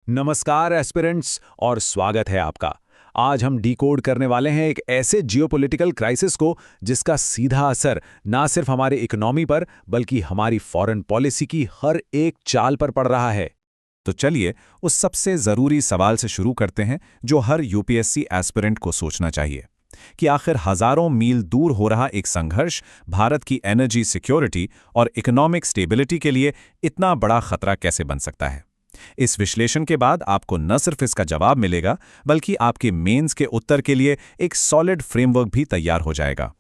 नमस्कार एस्पिरेंट्स और स्वागत है आपका। आज हम डिकोड करने वाले हैं एक ऐसे जियोपॉलिटिकल क्राइसिस को जिसका सीधा असर ना सिर्फ हमारे इकोनॉमी पर बल्कि हमारी फॉरेन पॉलिसी की हर एक चाल पर पड़ रहा है। तो चलिए उस सबसे ज़रूरी सवाल से शुरू करते हैं जो हर यूपीएससी एस्पिरेंट को सोचना चाहिए कि आखिर हज़ारों मील दूर हो रहा एक संघर्ष भारत की एनर्जी सिक्योरिटी और इकोनॉमिक स्टेबिलिटी के लिए इतना बड़ा खतरा कैसे बन सकता है। इस विश्लेषण के बाद आपको न सिर्फ इसका जवाब मिलेगा बल्कि आपके मेंस के उत्तर के लिए एक सॉलिड फ्रेमवर्क भी तैयार हो जाएगा।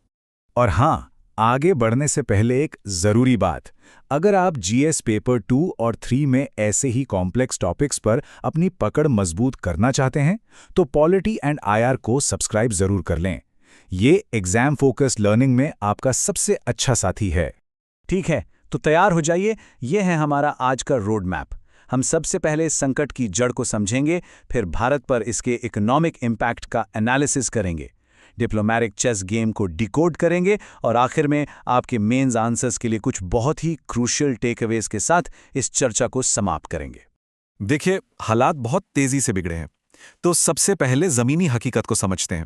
और हाँ, आगे बढ़ने से पहले एक ज़रूरी बात, अगर आप जीएस पेपर 2 और 3 में ऐसे ही कॉम्प्लेक्स टॉपिक्स पर अपनी पकड़ मजबूत करना चाहते हैं तो पॉलिटी एंड आईआर को सब्सक्राइब ज़रूर कर लें। ये एग्जाम फोकस्ड लर्निंग में आपका सबसे अच्छा साथी है। ठीक है, तो तैयार हो जाइए। ये है हमारा आज का रोड मैप। हम सबसे पहले संकट की जड़ को समझेंगे, फिर भारत पर इसके इकोनॉमिक इम्पैक्ट का एनालिसिस करेंगे, डिप्लोमैटिक चेस गेम को डिकोड करेंगे और आखिर में आपके मेंस आंसर्स के लिए कुछ बहुत ही क्रूशियल टेकअवेज के साथ इस चर्चा को समाप्त करेंगे। देखिए, हालात बहुत तेजी से बिगड़े हैं, तो सबसे पहले जमीनी हकीकत को समझते हैं।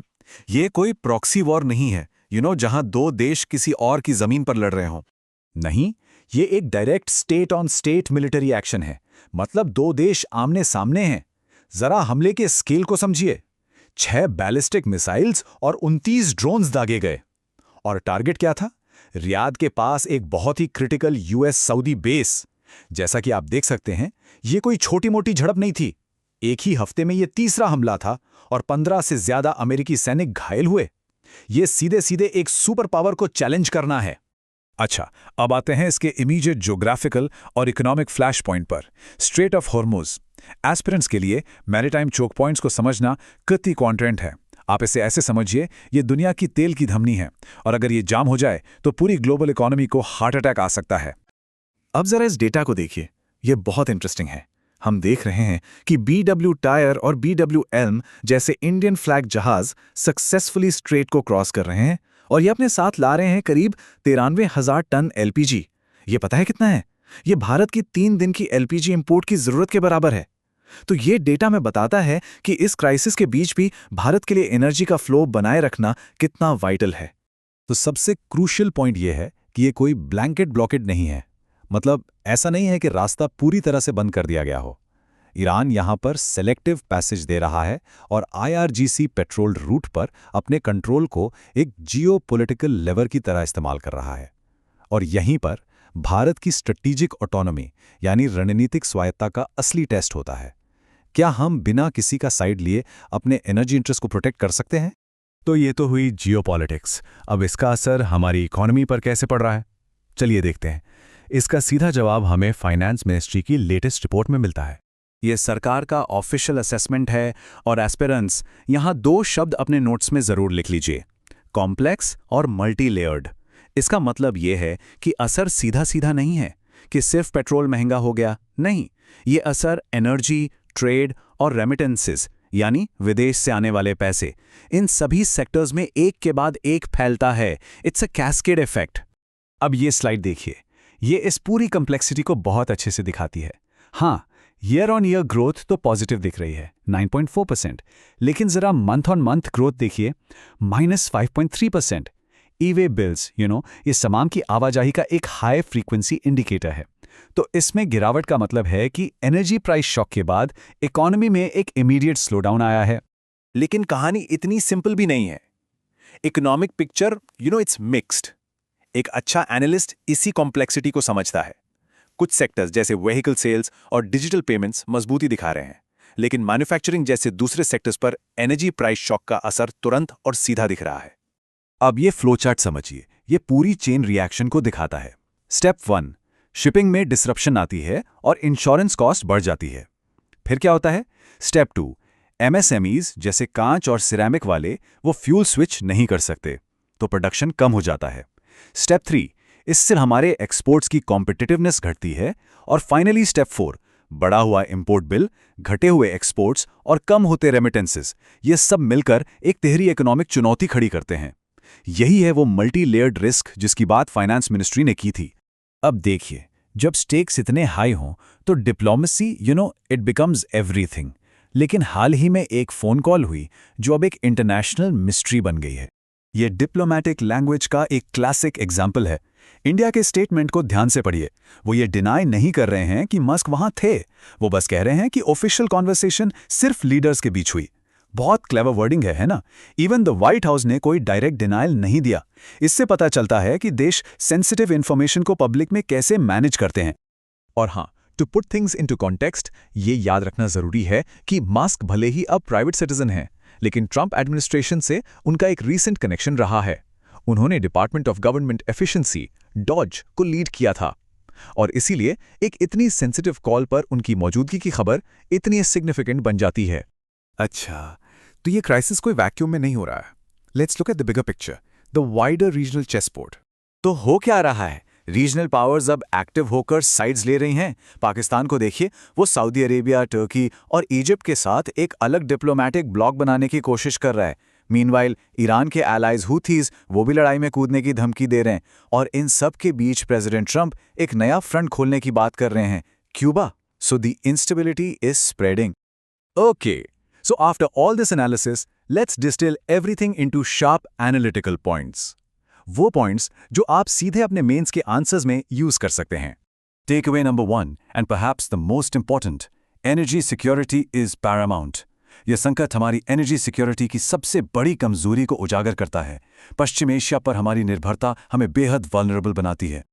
ये कोई प्रॉक्सी वॉर नहीं है, जहां दो देश किसी और की जमीन पर लड़ रहे हों। नहीं, ये एक direct state on state military action है। मतलब दो देश आमने सामने हैं। जरा हमले के स्केल को समझिए। 6 बैलिस्टिक मिसाइल्स और 29 ड्रोन्स दागे गए। और टारगेट क्या था? रियाद के पास एक बहुत ही क्रिटिकल यूएस सऊदी बेस। जैसा कि आप देख सकते हैं, ये कोई छोटी मोटी झड़प नहीं थी। एक ही हफ्ते में ये तीसरा हमला था और 15 से ज्यादा अमेरिकी सैनिक घायल हुए। ये सीधे सीधे एक सुपर पावर को चैलेंज करना है। अच्छा, अब आते हैं इसके इमीडिएट ज्योग्राफिकल और इकोनॉमिक फ्लैश पॉइंट पर। स्ट्रेट ऑफ हॉर्मुज एस्पिरेंट्स के लिए मैरीटाइम चोक पॉइंट्स को समझना कितनी कॉन्ट्रेंट है। आप इसे ऐसे समझिए, ये दुनिया की तेल की धमनी है और अगर ये जाम हो जाए तो पूरी ग्लोबल इकोनॉमी को हार्ट अटैक आ सकता है। अब जरा इस डेटा को देखिए, ये बहुत इंटरेस्टिंग है। हम देख रहे हैं कि BW टायर और BW एल्म जैसे इंडियन फ्लैग जहाज सक्सेसफुली स्ट्रेट को क्रॉस कर रहे हैं और ये अपने साथ ला रहे हैं करीब 93,000 टन LPG। ये पता है कितना है? ये भारत की 3 दिन की LPG इंपोर्ट की जरूरत के बराबर है। तो ये डेटा में बताता है कि इस क्राइसिस के बीच भी भारत के लिए एनर्जी का फ्लो बनाए रखना कितना वाइटल है। तो सबसे क्रूशियल पॉइंट ये है कि ये कोई ब्लैंकेट ब्लॉकेड नहीं है। मतलब ऐसा नहीं है कि रास्ता पूरी तरह से बंद कर दिया गया हो। ईरान यहां पर सेलेक्टिव पैसेज दे रहा है और IRGC पेट्रोल रूट पर अपने कंट्रोल को एक जियोपॉलिटिकल लेवर की तरह इस्तेमाल कर रहा है। और यहीं पर भारत की स्ट्रेटेजिक ऑटोनॉमी यानी रणनीतिक स्वायत्ता का असली टेस्ट होता है। क्या हम बिना किसी का साइड लिए अपने एनर्जी इंटरेस्ट को प्रोटेक्ट कर सकते हैं? तो ये तो हुई जियोपॉलिटिक्स। अब इसका असर हमारी इकोनॉमी पर कैसे पड़ रहा है, चलिए देखते हैं। इसका सीधा जवाब हमें फाइनेंस मिनिस्ट्री की लेटेस्ट रिपोर्ट में मिलता है। ये सरकार का ऑफिशियल असेसमेंट है और एस्पिरेंट्स यहां 2 शब्द अपने नोट्स में जरूर लिख लीजिए, कॉम्प्लेक्स और मल्टी लेयर्ड। इसका मतलब यह है कि असर सीधा सीधा नहीं है कि सिर्फ पेट्रोल महंगा हो गया। नहीं, ये असर एनर्जी, ट्रेड और रेमिटेंसेस यानी विदेश से आने वाले पैसे, इन सभी सेक्टर्स में एक के बाद एक फैलता है। It's a cascade effect. अब ये स्लाइड देखिए, ये इस पूरी कॉम्प्लेक्सिटी को बहुत अच्छे से दिखाती है। हाँ, ईयर ऑन ईयर ग्रोथ तो पॉजिटिव दिख रही है 9.4%, लेकिन जरा मंथ ऑन मंथ ग्रोथ देखिए -5.3%। ई-वे बिल्स ये सामान की आवाजाही का एक हाई फ्रीक्वेंसी इंडिकेटर है। तो इसमें गिरावट का मतलब है कि एनर्जी प्राइस शॉक के बाद इकोनॉमी में एक इमीडिएट स्लोडाउन आया है। लेकिन कहानी इतनी सिंपल भी नहीं है। Economic picture it's mixed. एक अच्छा एनालिस्ट इसी कॉम्प्लेक्सिटी को समझता है। कुछ सेक्टर्स जैसे व्हीकल सेल्स और डिजिटल पेमेंट्स मजबूती दिखा रहे हैं, लेकिन मैन्युफैक्चरिंग जैसे दूसरे सेक्टर्स पर एनर्जी प्राइस शॉक का असर तुरंत और सीधा दिख रहा है। अब ये फ्लो चार्ट समझिए, ये पूरी चेन रिएक्शन को दिखाता है। स्टेप 1, शिपिंग में डिसरप्शन आती है और इंश्योरेंस कॉस्ट बढ़ जाती है। फिर क्या होता है? स्टेप 2, MSMEs जैसे कांच और सिरेमिक वाले वो फ्यूल स्विच नहीं कर सकते, तो प्रोडक्शन कम हो जाता है। स्टेप 3, इससे हमारे एक्सपोर्ट्स की कॉम्पिटिटिवनेस घटती है। और फाइनली स्टेप 4, बढ़ा हुआ इंपोर्ट बिल, घटे हुए एक्सपोर्ट्स और कम होते रेमिटेंसेस, ये सब मिलकर एक तिहरी इकोनॉमिक चुनौती खड़ी करते हैं। यही है वो मल्टी लेयर्ड रिस्क जिसकी बात फाइनेंस मिनिस्ट्री ने की थी। अब देखिए, जब स्टेक्स इतने हाई हों तो डिप्लोमेसी इट बिकम्स एवरीथिंग। लेकिन हाल ही में एक फ़ोन कॉल हुई जो अब एक इंटरनेशनल मिस्ट्री बन गई है। ये डिप्लोमैटिक लैंग्वेज का एक क्लासिक एग्जाम्पल है। इंडिया के स्टेटमेंट को ध्यान से पढ़िए। वो ये डिनाई नहीं कर रहे हैं कि मस्क वहां थे, वो बस कह रहे हैं कि ऑफिशियल कॉन्वर्सेशन सिर्फ लीडर्स के बीच हुई। बहुत क्लेवर वर्डिंग है ना? इवन द व्हाइट हाउस ने कोई डायरेक्ट डिनायल नहीं दिया। इससे पता चलता है कि देश सेंसिटिव इंफॉर्मेशन को पब्लिक में कैसे मैनेज करते हैं। और हाँ, to put things into context, ये याद रखना जरूरी है कि मस्क भले ही अब प्राइवेट सिटीजन हैं, लेकिन ट्रंप एडमिनिस्ट्रेशन से उनका एक रीसेंट कनेक्शन रहा है। उन्होंने department of government efficiency DOGE को लीड किया था, और इसीलिए एक इतनी सेंसिटिव कॉल पर उनकी मौजूदगी की खबर इतनी सिग्निफिकेंट बन जाती है। अच्छा, तो ये क्राइसिस कोई वैक्यूम में नहीं हो रहा है। Let's look at the bigger picture, the wider regional chessboard. तो हो क्या रहा है? रीजनल पावर्स अब एक्टिव होकर साइड्स ले रही हैं। पाकिस्तान को देखिए, वो सऊदी अरेबिया, टर्की और इजिप्ट के साथ एक अलग डिप्लोमैटिक ब्लॉक बनाने की कोशिश कर रहा है। मीनवाइल ईरान के एलाइज हुथीज वो भी लड़ाई में कूदने की धमकी दे रहे हैं, और इन सब के बीच प्रेसिडेंट ट्रंप एक नया फ्रंट खोलने की बात कर रहे हैं, Cuba. So the instability is spreading. Okay, so after all this analysis, let's distill everything into sharp analytical points. वो पॉइंट्स जो आप सीधे अपने मेंस के आंसर्स में यूज कर सकते हैं। Take away number 1 and perhaps the most important, energy security is paramount. यह संकट हमारी एनर्जी सिक्योरिटी की सबसे बड़ी कमजोरी को उजागर करता है। पश्चिम एशिया पर हमारी निर्भरता हमें बेहद वल्नरेबल बनाती है।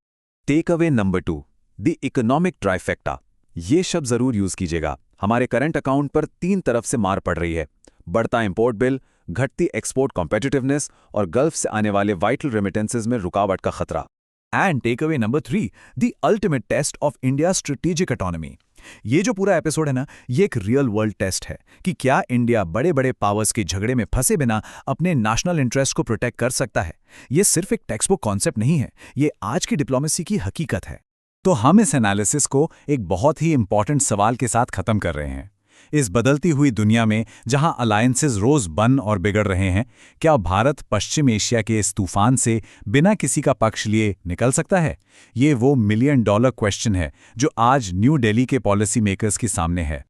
Take away number 2, the economic trifecta. ये शब्द जरूर यूज कीजिएगा। हमारे करंट अकाउंट पर 3 तरफ से मार पड़ रही है: बढ़ता इंपोर्ट बिल, घटती एक्सपोर्ट कॉम्पिटिटिवनेस और गल्फ से आने वाले वाइटल रेमिटेंसेज में रुकावट का खतरा। And take away number 3, the ultimate test of India strategic autonomy. ये जो पूरा एपिसोड है ना, ये एक रियल वर्ल्ड टेस्ट है कि क्या इंडिया बड़े बड़े पावर्स के झगड़े में फंसे बिना अपने नेशनल इंटरेस्ट को प्रोटेक्ट कर सकता है। ये सिर्फ एक टेक्स्ट बुक कॉन्सेप्ट नहीं है, ये आज की डिप्लोमेसी की हकीकत है। तो हम इस एनालिसिस को एक बहुत ही इंपॉर्टेंट सवाल के साथ खत्म कर रहे हैं। इस बदलती हुई दुनिया में जहां अलायंसेस रोज बन और बिगड़ रहे हैं, क्या भारत पश्चिम एशिया के इस तूफान से बिना किसी का पक्ष लिए निकल सकता है? ये वो $1 मिलियन क्वेश्चन है जो आज न्यू दिल्ली के पॉलिसी मेकर्स के सामने है।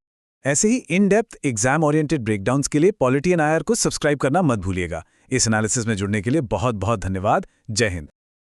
ऐसे ही in depth exam oriented breakdowns के लिए पॉलिटी एंड IR को सब्सक्राइब करना मत भूलिएगा। इस एनालिसिस में जुड़ने के लिए बहुत बहुत धन्यवाद। जय हिंद।